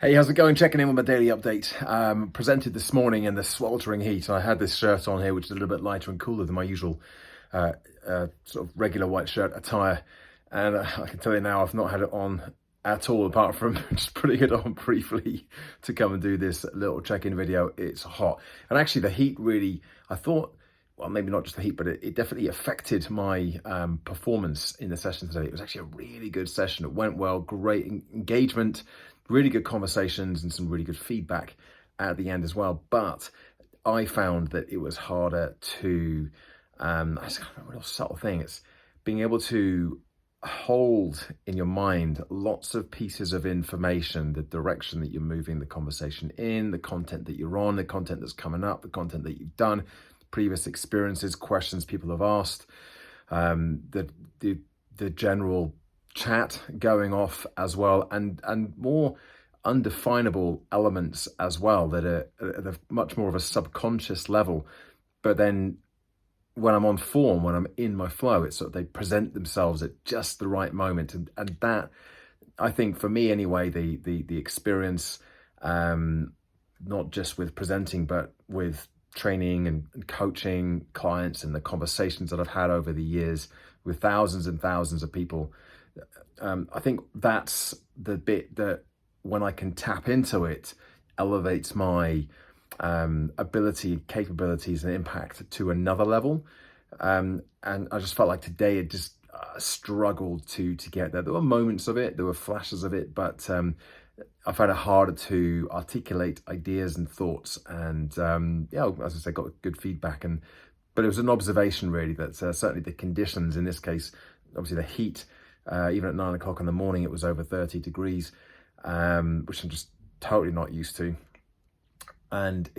Hey, how's it going? Checking in with my daily update. Presented this morning in the sweltering heat. I had this shirt on here, which is a little bit lighter and cooler than my usual sort of regular white shirt attire. And I can tell you now, I've not had it on at all, apart from just putting it on briefly to come and do this little check-in video. It's hot. And actually the heat really, I thought, well, maybe not just the heat, but it definitely affected my performance in the session today. It was actually a really good session. It went well, great engagement, really good conversations and some really good feedback at the end as well. But I found that it was harder to, it's kind of a real subtle thing. It's being able to hold in your mind lots of pieces of information, the direction that you're moving the conversation in, the content that you're on, the content that's coming up, the content that you've done, previous experiences, questions people have asked, the general chat going off as well, and more undefinable elements as well that are at much more of a subconscious level. But then when I'm on form, when I'm in my flow, it's sort of they present themselves at just the right moment, and that, I think for me anyway, the experience, not just with presenting but with training and coaching clients and the conversations that I've had over the years with thousands and thousands of people, I think that's the bit that when I can tap into it, elevates my ability, capabilities and impact to another level. And I just felt like today it just struggled to get there. There were moments of it, there were flashes of it, but I found it harder to articulate ideas and thoughts. And yeah, as I said, got good feedback. But it was an observation really that certainly the conditions in this case, obviously the heat, even at 9 o'clock in the morning, it was over 30 degrees, which I'm just totally not used to. And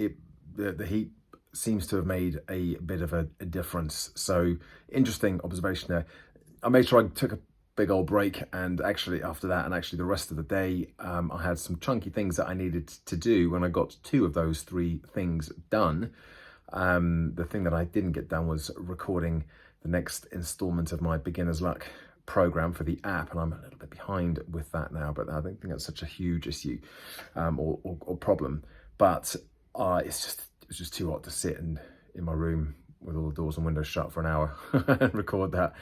the heat seems to have made a bit of a difference. So interesting observation there. I made sure I took a big old break, and actually after that, and actually the rest of the day, I had some chunky things that I needed to do. When I got 2 of those 3 things done, the thing that I didn't get done was recording the next installment of my beginner's luck program for the app, and I'm a little bit behind with that now, but I don't think that's such a huge issue or problem. But it was just too hot to sit in my room with all the doors and windows shut for an hour and record that.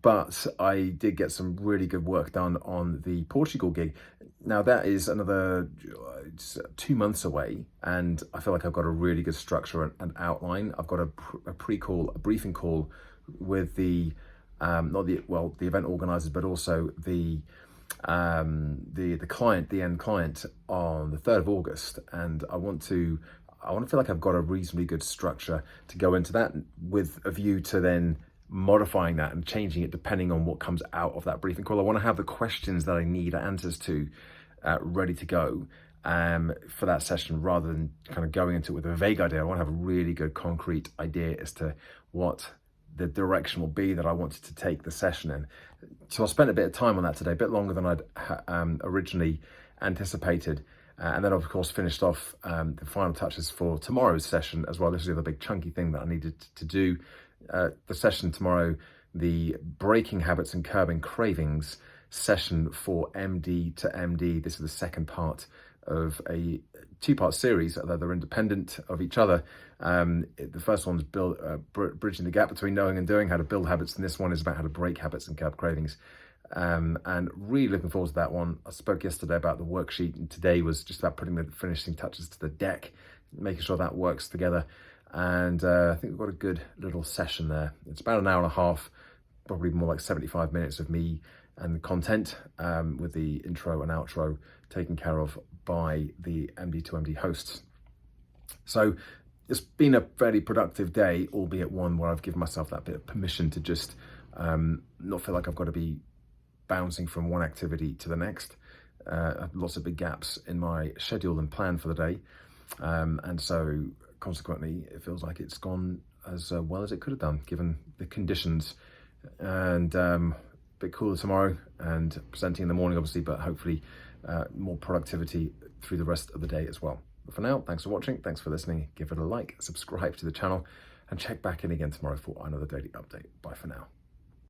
But I did get some really good work done on the Portugal gig. Now that is another 2 months away, and I feel like I've got a really good structure and outline. I've got a briefing call with the the event organizers, but also the client, the end client, on the 3rd of August. And I want to feel like I've got a reasonably good structure to go into that, with a view to then modifying that and changing it depending on what comes out of that briefing call. I want to have the questions that I need answers to ready to go for that session, rather than kind of going into it with a vague idea. I want to have a really good concrete idea as to what the direction will be that I wanted to take the session in. So I spent a bit of time on that today, a bit longer than I'd originally anticipated. And then of course finished off the final touches for tomorrow's session as well. This is the other big chunky thing that I needed to do. The session tomorrow, the Breaking Habits and Curbing Cravings session for MD to MD. This is the second part of a 2-part series, although they're independent of each other. The first one's bridging the gap between knowing and doing, how to build habits, and this one is about how to break habits and curb cravings. And really looking forward to that one. I spoke yesterday about the worksheet, and today was just about putting the finishing touches to the deck, making sure that works together. And I think we've got a good little session there. It's about an hour and a half, probably more like 75 minutes of me and the content, with the intro and outro taken care of by the MD to MD hosts. So it's been a fairly productive day, albeit one where I've given myself that bit of permission to just not feel like I've got to be bouncing from one activity to the next. Lots of big gaps in my schedule and plan for the day. And so consequently, it feels like it's gone as well as it could have done, given the conditions. And a bit cooler tomorrow, and presenting in the morning, obviously, but hopefully more productivity through the rest of the day as well. But for now, thanks for watching, thanks for listening. Give it a like, subscribe to the channel, and check back in again tomorrow for another daily update. Bye for now.